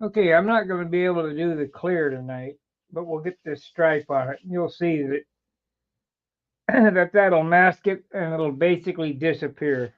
Okay, I'm not going to be able to do the clear tonight, but we'll get this stripe on it. You'll see that that'll mask it and it'll basically disappear.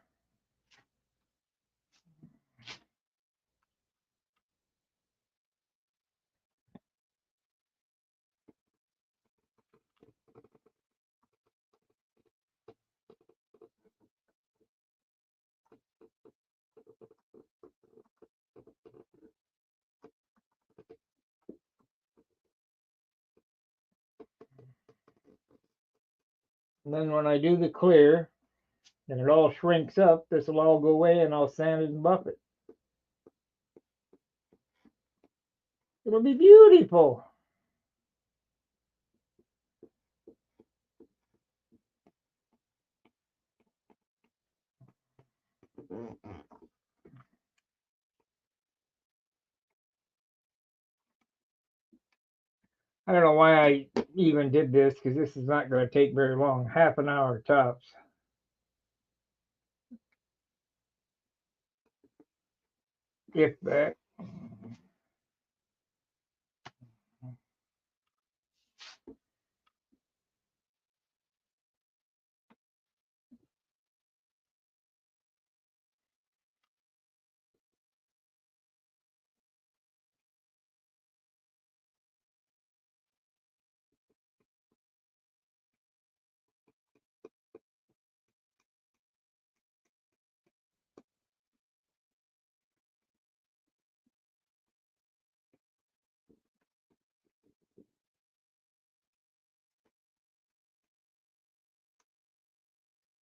And then when I do the clear and it all shrinks up, this will all go away and I'll sand it and buff it. It'll be beautiful. I don't know why I even did this because this is not going to take very long, half an hour tops. If that.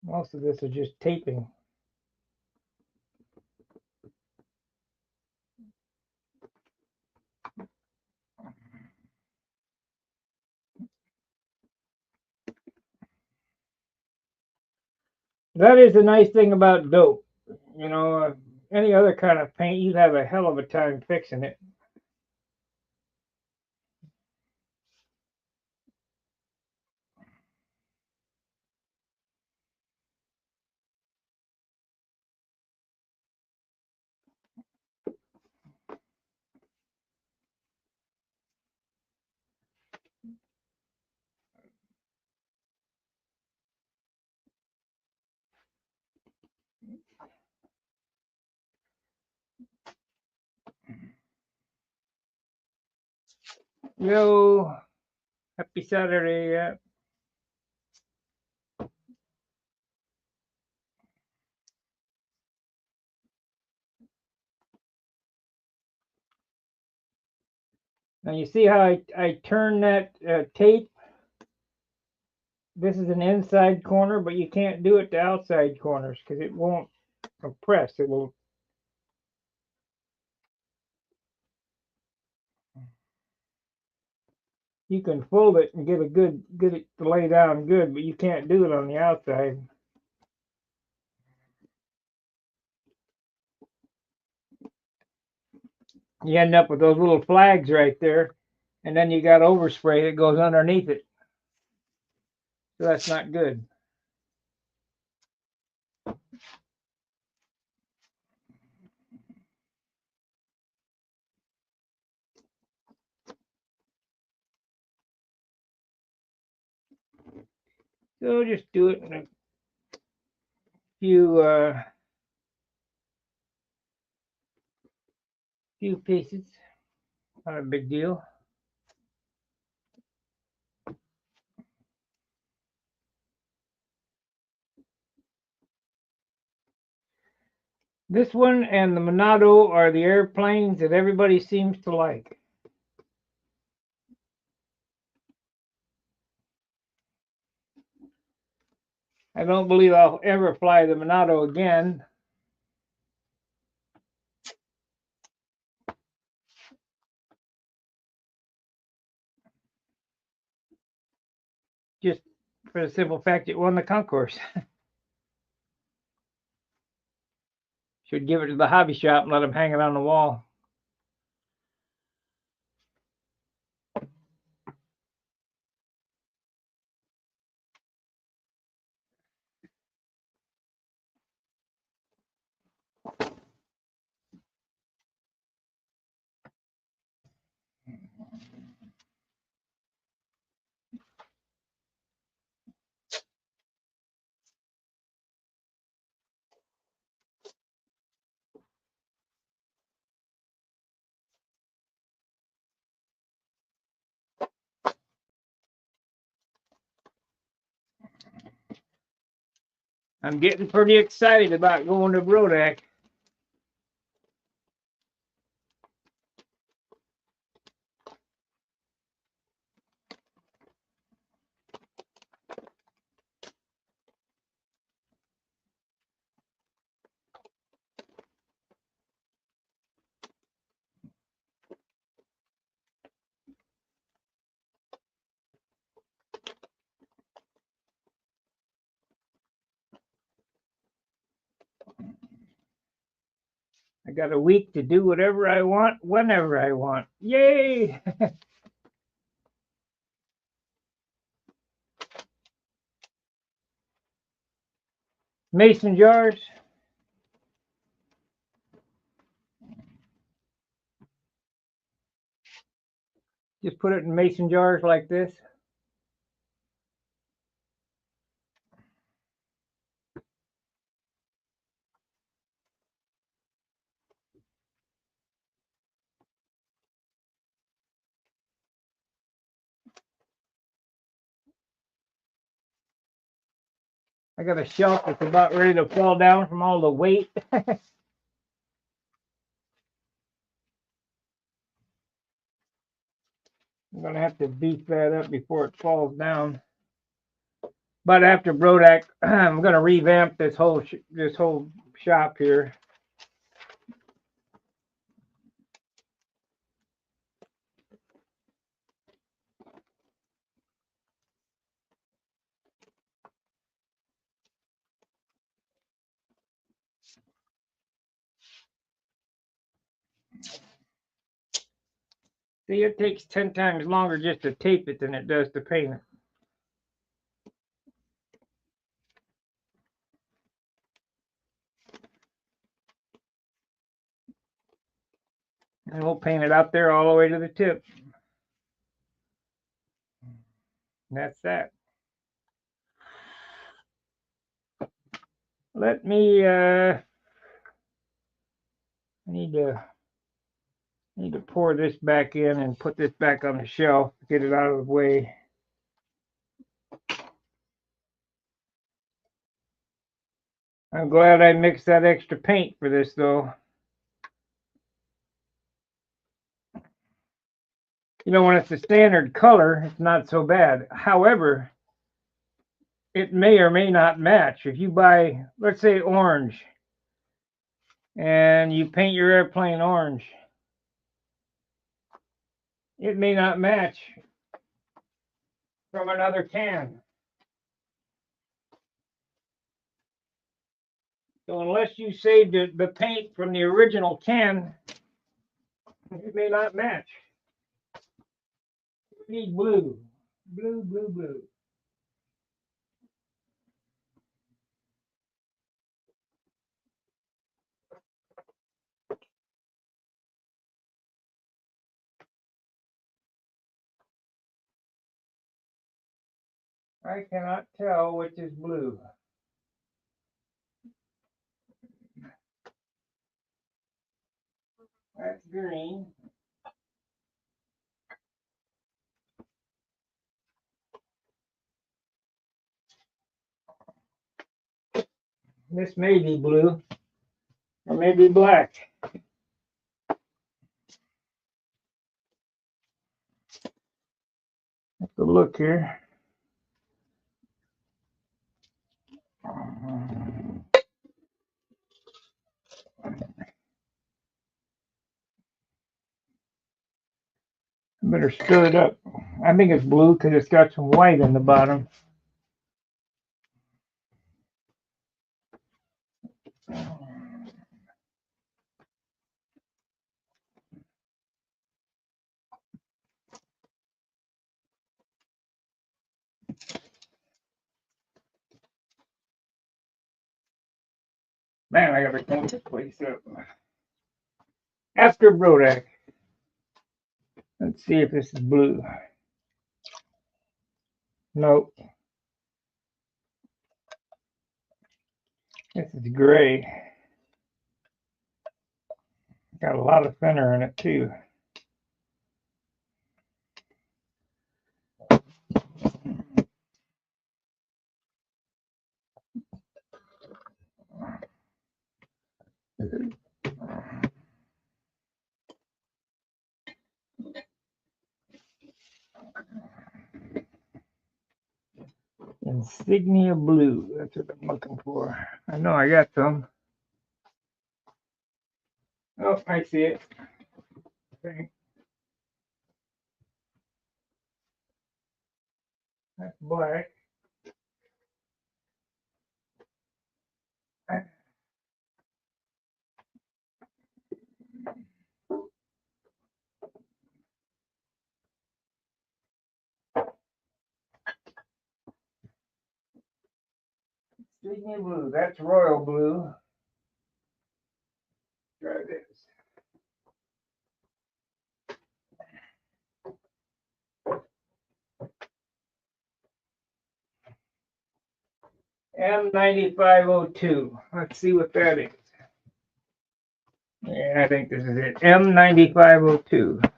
Most of this is just taping. That is the nice thing about dope. You know, any other kind of paint, you'd have a hell of a time fixing it. Yo, happy Saturday. Now you see how I turn that tape? This is an inside corner, but you can't do it to outside corners because it won't compress. It will. You can fold it and get it to lay down good, but you can't do it on the outside. You end up with those little flags right there, and then you got overspray that goes underneath it. So that's not good. So just do it in a few pieces. Not a big deal. This one and the Monado are the airplanes that everybody seems to like. I don't believe I'll ever fly the Monado again. Just for the simple fact it won the concourse. Should give it to the hobby shop and let them hang it on the wall. I'm getting pretty excited about going to Brodak. I got a week to do whatever I want, whenever I want. Yay! Mason jars. Just put it in mason jars like this. I got a shelf that's about ready to fall down from all the weight. I'm gonna have to beef that up before it falls down. But after Brodak, I'm gonna revamp this whole shop here. See, it takes 10 times longer just to tape it than it does to paint it. And we'll paint it out there all the way to the tip. And that's that. Let me, I need to pour this back in and put this back on the shelf, get it out of the way. I'm glad I mixed that extra paint for this though. You know, when it's a standard color, it's not so bad. However, it may or may not match. If you buy, let's say, orange, and you paint your airplane orange, it may not match from another can. So unless you saved the paint from the original can, it may not match. We need blue. Blue, blue, blue. I cannot tell which is blue. That's green. This may be blue, or maybe black. Let's go look here. I better stir it up. I think it's blue because it's got some white in the bottom. Man, I gotta clean this place up. After Brodak. Let's see if this is blue. Nope. This is gray. Got a lot of thinner in it too. Insignia blue. That's what I'm looking for. I know I got some. Oh, I see it. Okay. That's black. Insignia blue. That's royal blue. Try this. M9502. Let's see what that is. Yeah, I think this is it. M9502.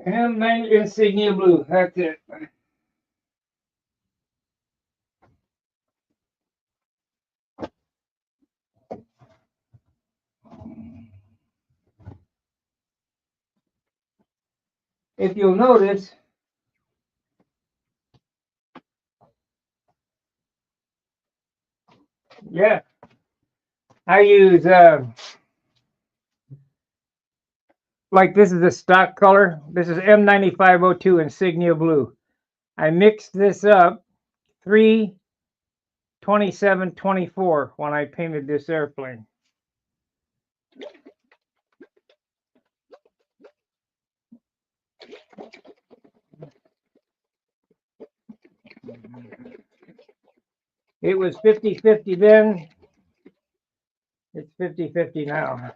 M90 Insignia blue. That's it. If you'll notice, yeah, I use like this is a stock color. This is M9502 Insignia blue. I mixed this up 3/27/24 when I painted this airplane. It was 50-50 then. It's 50-50 now.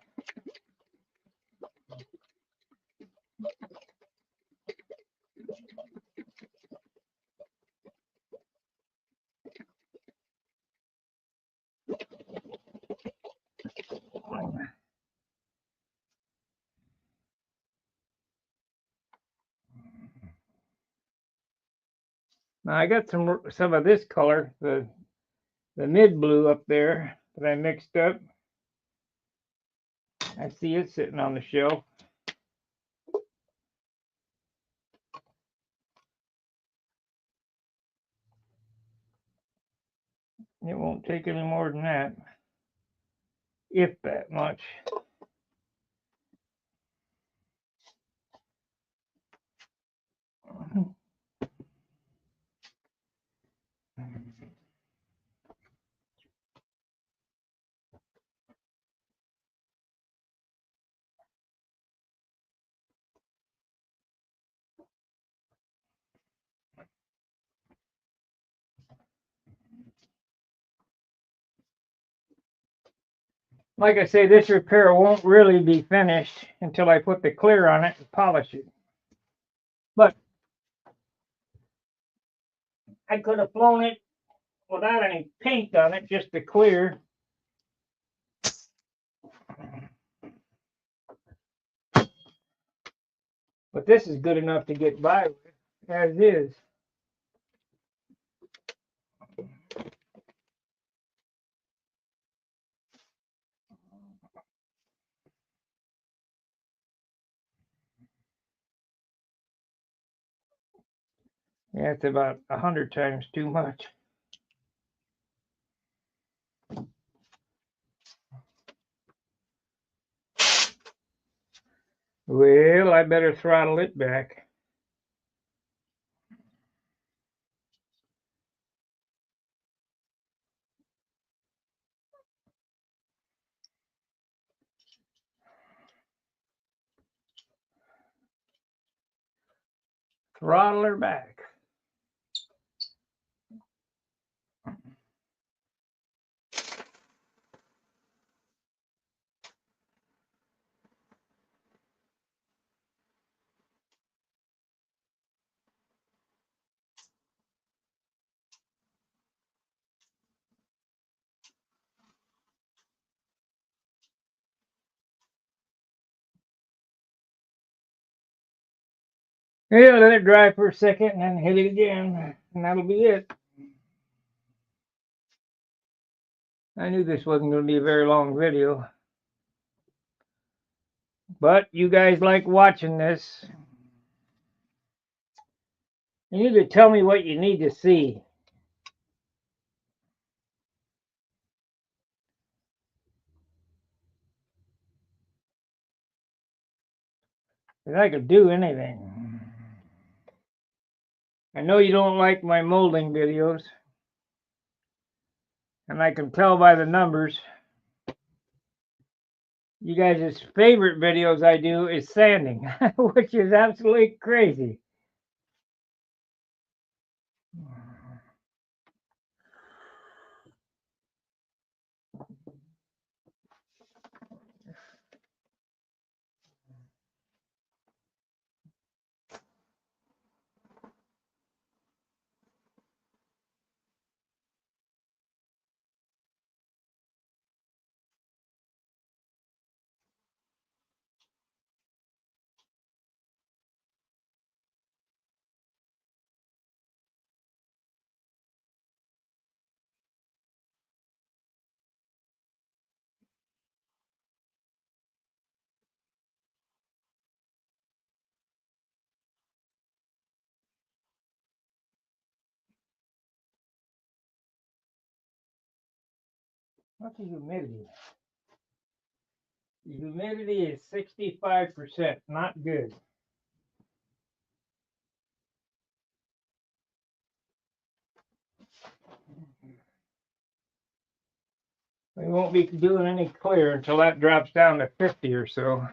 Now I got some of this color, the mid blue up there that I mixed up. I see it sitting on the shelf. It won't take any more than that, if that much. Like I say, this repair won't really be finished until I put the clear on it and polish it. But I could have flown it without any paint on it, just the clear. But this is good enough to get by with, as is. Yeah, it's about 100 times too much. Well, I better throttle it back. Throttle her back. Yeah, let it dry for a second and then hit it again, and that'll be it. I knew this wasn't going to be a very long video, but you guys like watching this. You need to tell me what you need to see. Because I could do anything. I know you don't like my molding videos, and I can tell by the numbers. You guys' favorite videos I do is sanding, which is absolutely crazy. What's the humidity? The humidity is 65%, not good. We won't be doing any clear until that drops down to 50 or so.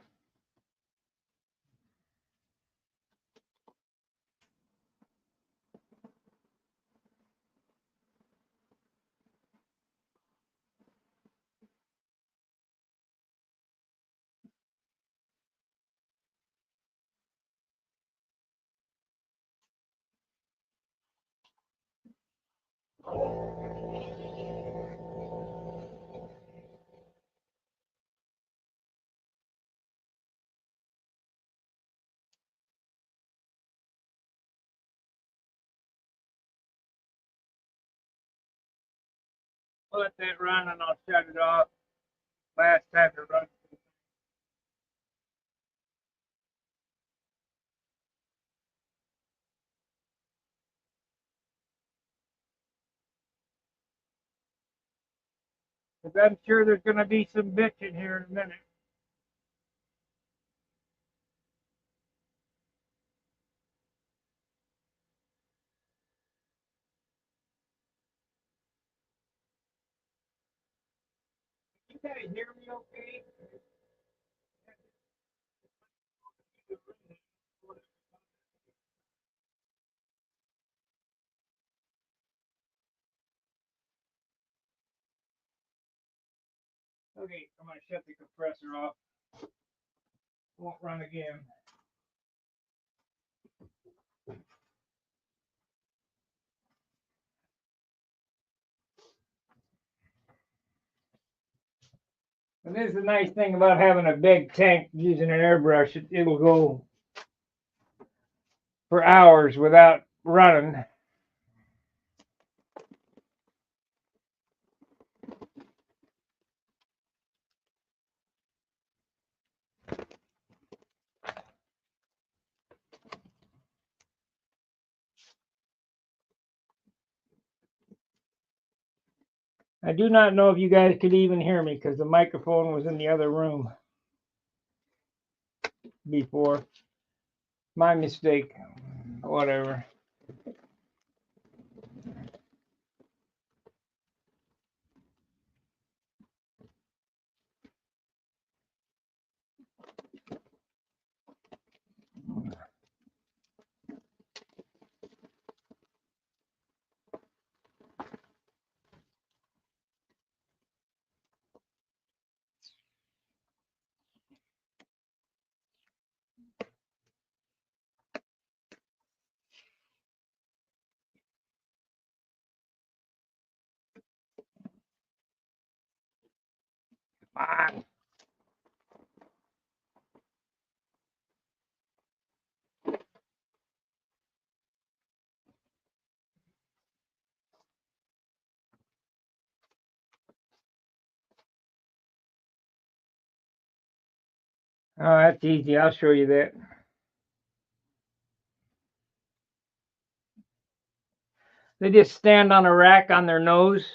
Let that run and I'll shut it off. Last time to run. Because I'm sure there's going to be some bitching here in a minute. You guys hear me okay? Okay, I'm going to shut the compressor off. Won't run again. And this is the nice thing about having a big tank using an airbrush. It'll go for hours without running. I do not know if you guys could even hear me because the microphone was in the other room before. My mistake. Whatever. Come on. Oh, that's easy. I'll show you that. They just stand on a rack on their nose.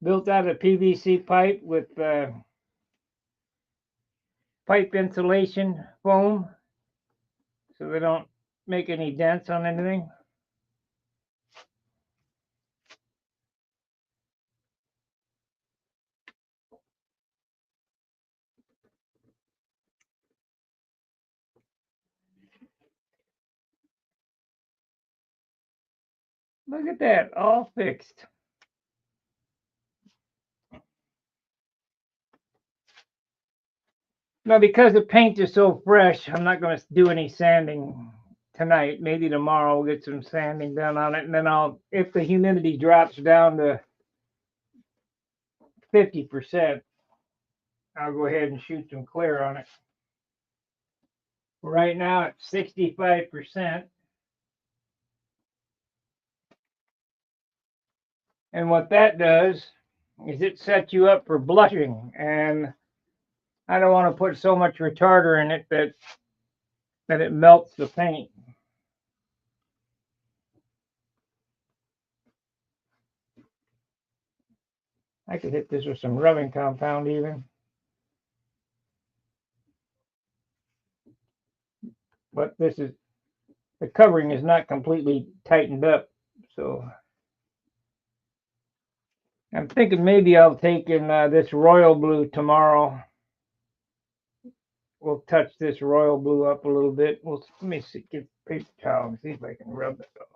Built out of PVC pipe with pipe insulation foam, so they don't make any dents on anything. Look at that, all fixed. Now, because the paint is so fresh, I'm not going to do any sanding tonight. Maybe tomorrow we'll get some sanding done on it, and then if the humidity drops down to 50%, I'll go ahead and shoot some clear on it. Right now it's 65%. And what that does is it sets you up for blushing. And I don't want to put so much retarder in it that it melts the paint. I could hit this with some rubbing compound even. But the covering is not completely tightened up. So I'm thinking maybe I'll take in this royal blue tomorrow. We'll touch this royal blue up a little bit. Let me see, get a paper towel and see if I can rub it off.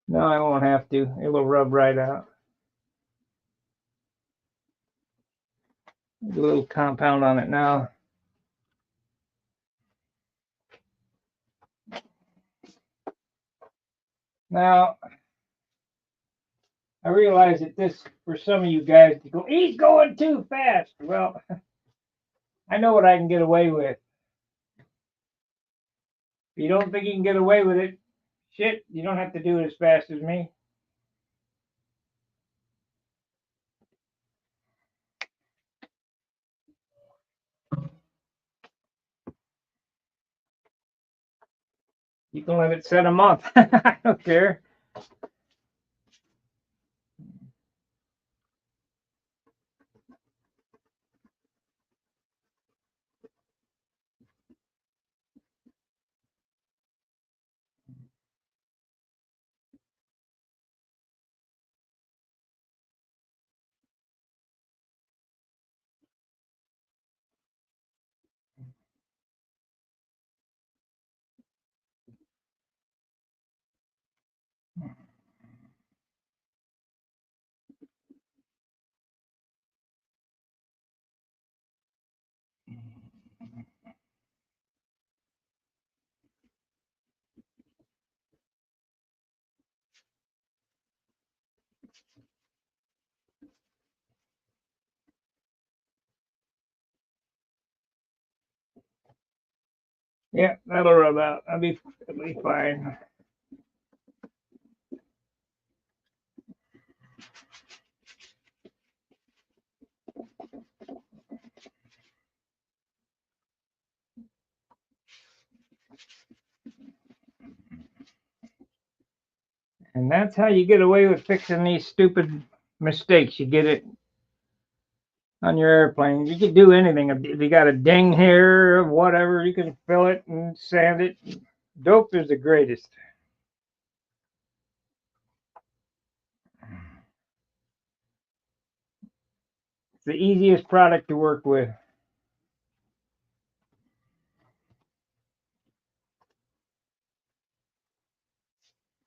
No, I won't have to. It will rub right out. A little compound on it now. Now, I realize that this, for some of you guys, to go, he's going too fast. Well, I know what I can get away with. If you don't think you can get away with it, shit, you don't have to do it as fast as me. You can let it set a month. I don't care. Yeah, that'll rub out. I'll be fine. And that's how you get away with fixing these stupid mistakes. You get it on your airplane. You can do anything. If you got a ding here or whatever, you can fill it and sand it. Dope is the greatest. It's the easiest product to work with.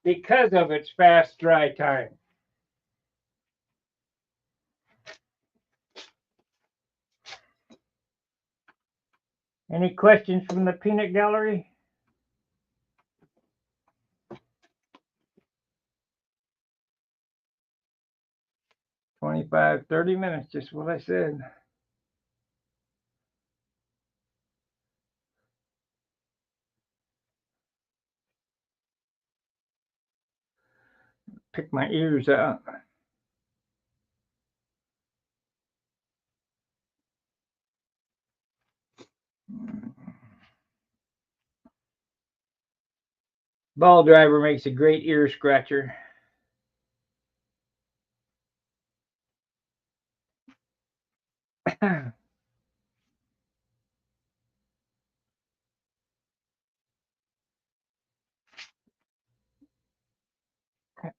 Because of its fast dry time. Any questions from the peanut gallery? 25, 30 minutes, just what I said. Pick my ears out. Ball driver makes a great ear scratcher.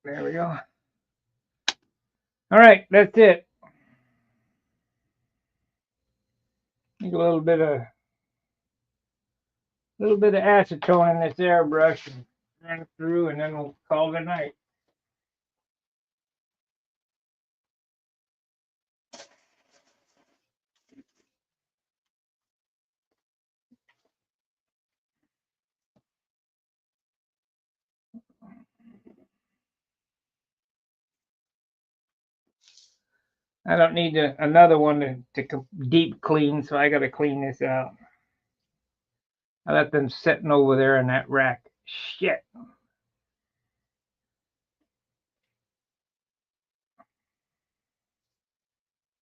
There we go. All right, that's it. Need a little bit of acetone in this airbrush and run through, and then we'll call it a night. I don't need another one to deep clean, so I got to clean this out. I let them sitting over there in that rack. Shit.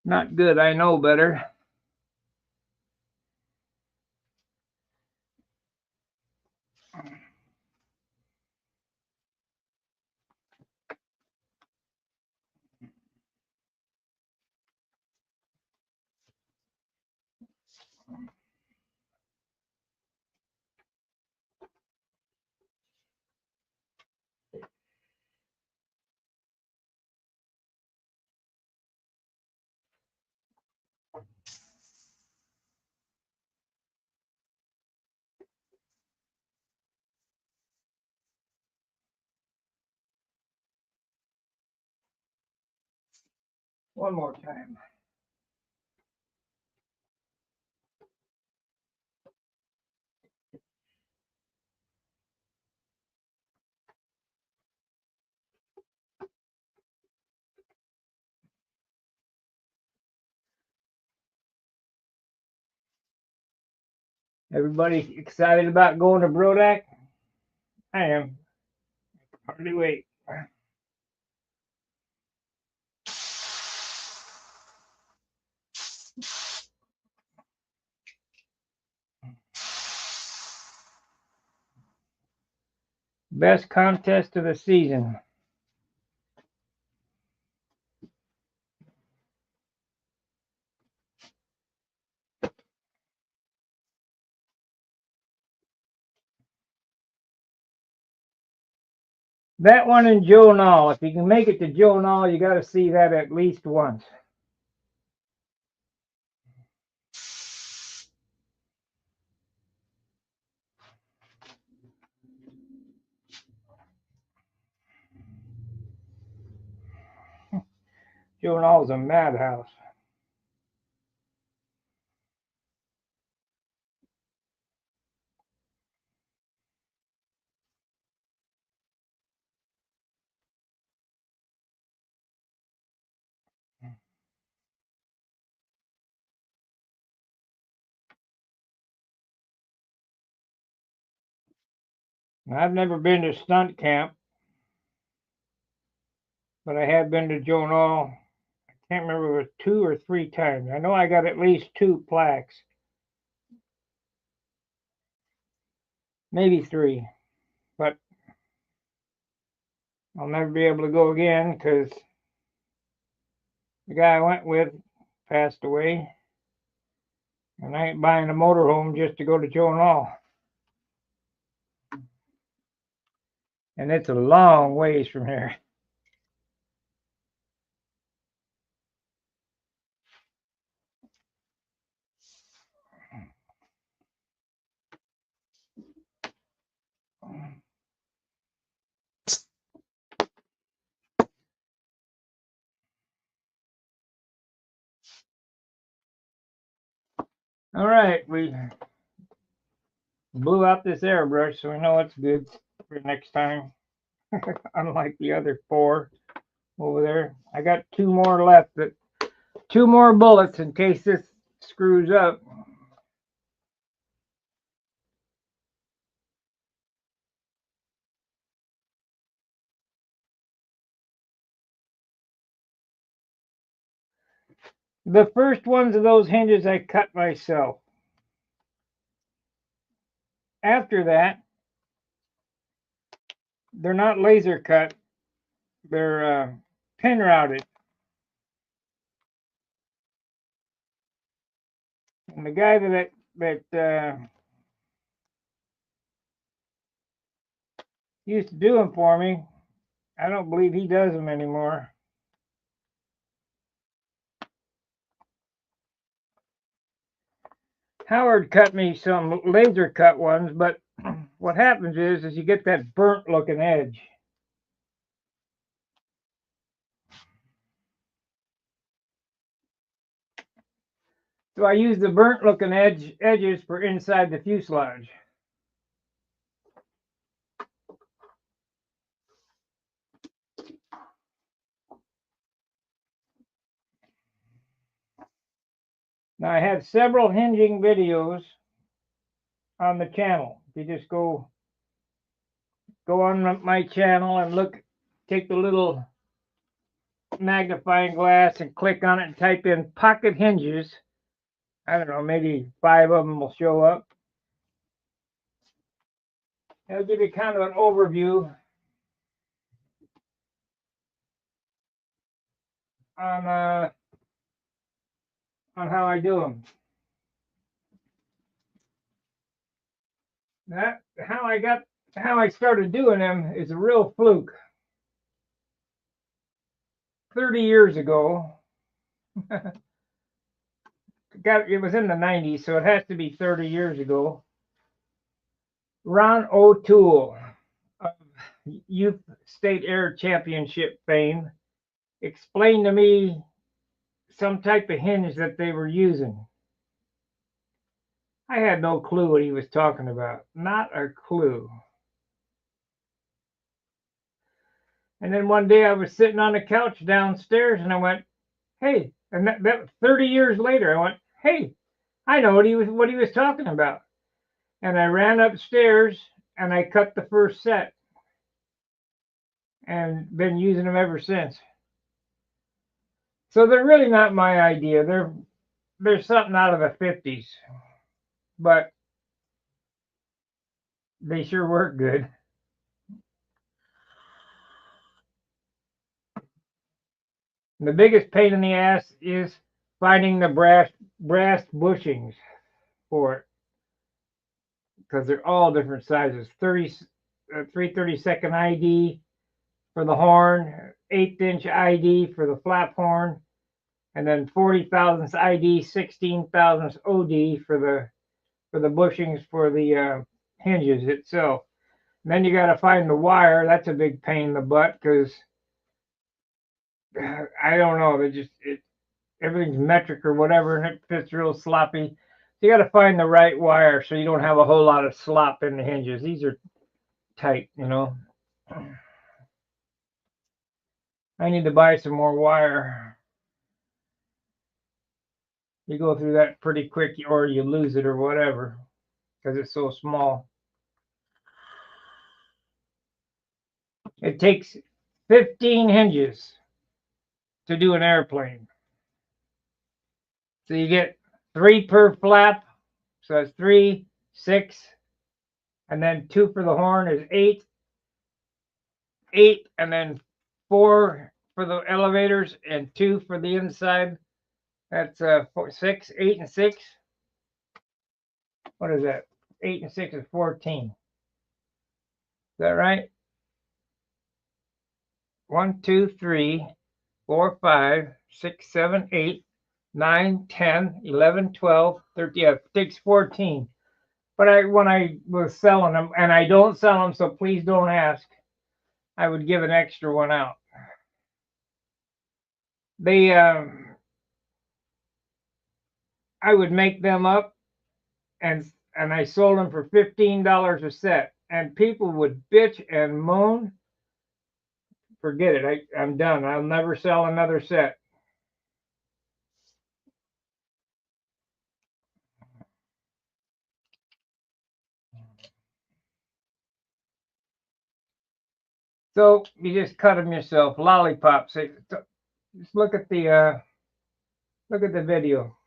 Not good. I know better. One more time. Everybody excited about going to Brodak? I am. Hardly wait. Best contest of the season. That one in Joe Nall. If you can make it to Joe Nall, you got to see that at least once. Joe Nall's a madhouse. I've never been to stunt camp, but I have been to Joe Nall. I can't remember if it was 2 or 3 times. I know I got at least 2 plaques. Maybe 3. But I'll never be able to go again because the guy I went with passed away. And I ain't buying a motorhome just to go to Joe Nall. And it's a long ways from here. All right, we blew out this airbrush, so we know it's good for next time. Unlike the other 4, over there. I got 2 more left, but 2 more bullets in case this screws up. The first ones of those hinges I cut myself. After that, they're not laser cut, they're pin routed. And the guy that used to do them for me, I don't believe he does them anymore. Howard cut me some laser cut ones, but what happens is you get that burnt looking edge. So I use the burnt looking edges for inside the fuselage. Now I have several hinging videos on the channel. If you just go on my channel and look, take the little magnifying glass and click on it and type in pocket hinges. I don't know, maybe 5 of them will show up. It'll give you kind of an overview on how I do them. How I started doing them is a real fluke. 30 years ago, it was in the 90s, so it has to be 30 years ago. Ron O'Toole of Youth State Air Championship fame explained to me some type of hinge that they were using. I had no clue what he was talking about. Not a clue. And then one day I was sitting on the couch downstairs and I went, hey, and that 30 years later, I went, hey, I know what he was talking about. And I ran upstairs and I cut the first set and been using them ever since. So they're really not my idea. They're something out of the 50s, but they sure work good. And the biggest pain in the ass is finding the brass bushings for it, because they're all different sizes. 3/32 ID for the horn, 1/8 inch ID for the flap horn, and then 40 thousandths ID, 16 thousandths OD for the bushings for the hinges itself. And then you got to find the wire. That's a big pain in the butt because I don't know. Everything's metric or whatever, and it fits real sloppy. So you got to find the right wire so you don't have a whole lot of slop in the hinges. These are tight, you know. I need to buy some more wire. You go through that pretty quick, or you lose it or whatever because it's so small. It takes 15 hinges to do an airplane. So you get 3 per flap, so that's 3, 6, and then 2 for the horn is 8, and then 4 for the elevators and 2 for the inside. That's 6, 8, and 6. What is that? 8 and 6 is 14. Is that right? 1, 2, 3, 4, 5, 6, 7, 8, 9, 10, 11, 12, 13. Yeah, it takes 14. But when I was selling them, and I don't sell them, so please don't ask, I would give an extra one out. I would make them up, and I sold them for $15 a set, and people would bitch and moan forget it. I'm done. I'll never sell another set. So you just cut them yourself. Lollipops. Just look at the video.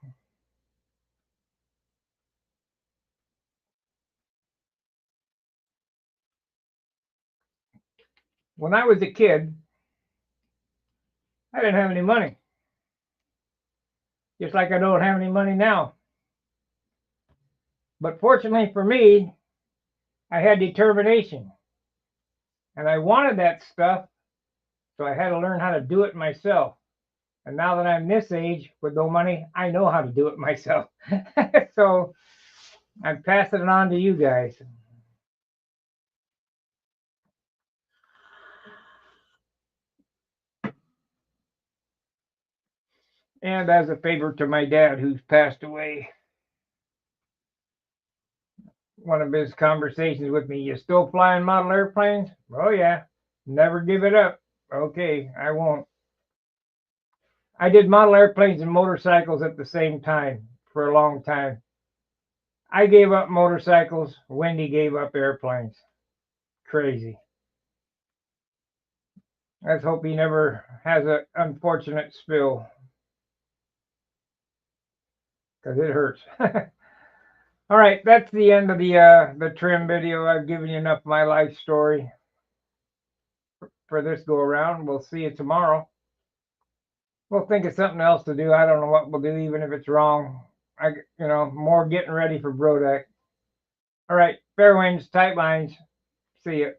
When I was a kid, I didn't have any money. Just like I don't have any money now. But fortunately for me, I had determination. And I wanted that stuff, so I had to learn how to do it myself. And now that I'm this age with no money, I know how to do it myself. So I'm passing it on to you guys. And as a favor to my dad, who's passed away, one of his conversations with me, you still flying model airplanes? Oh, yeah. Never give it up. Okay, I won't. I did model airplanes and motorcycles at the same time for a long time. I gave up motorcycles. Wendy gave up airplanes. Crazy. Let's hope he never has an unfortunate spill, because it hurts. All right, that's the end of the trim video. I've given you enough of my life story for this go around. We'll see you tomorrow. We'll think of something else to do. I don't know what we'll do, even if it's wrong. More getting ready for Brodeck. All right, fair winds, tight lines. See you.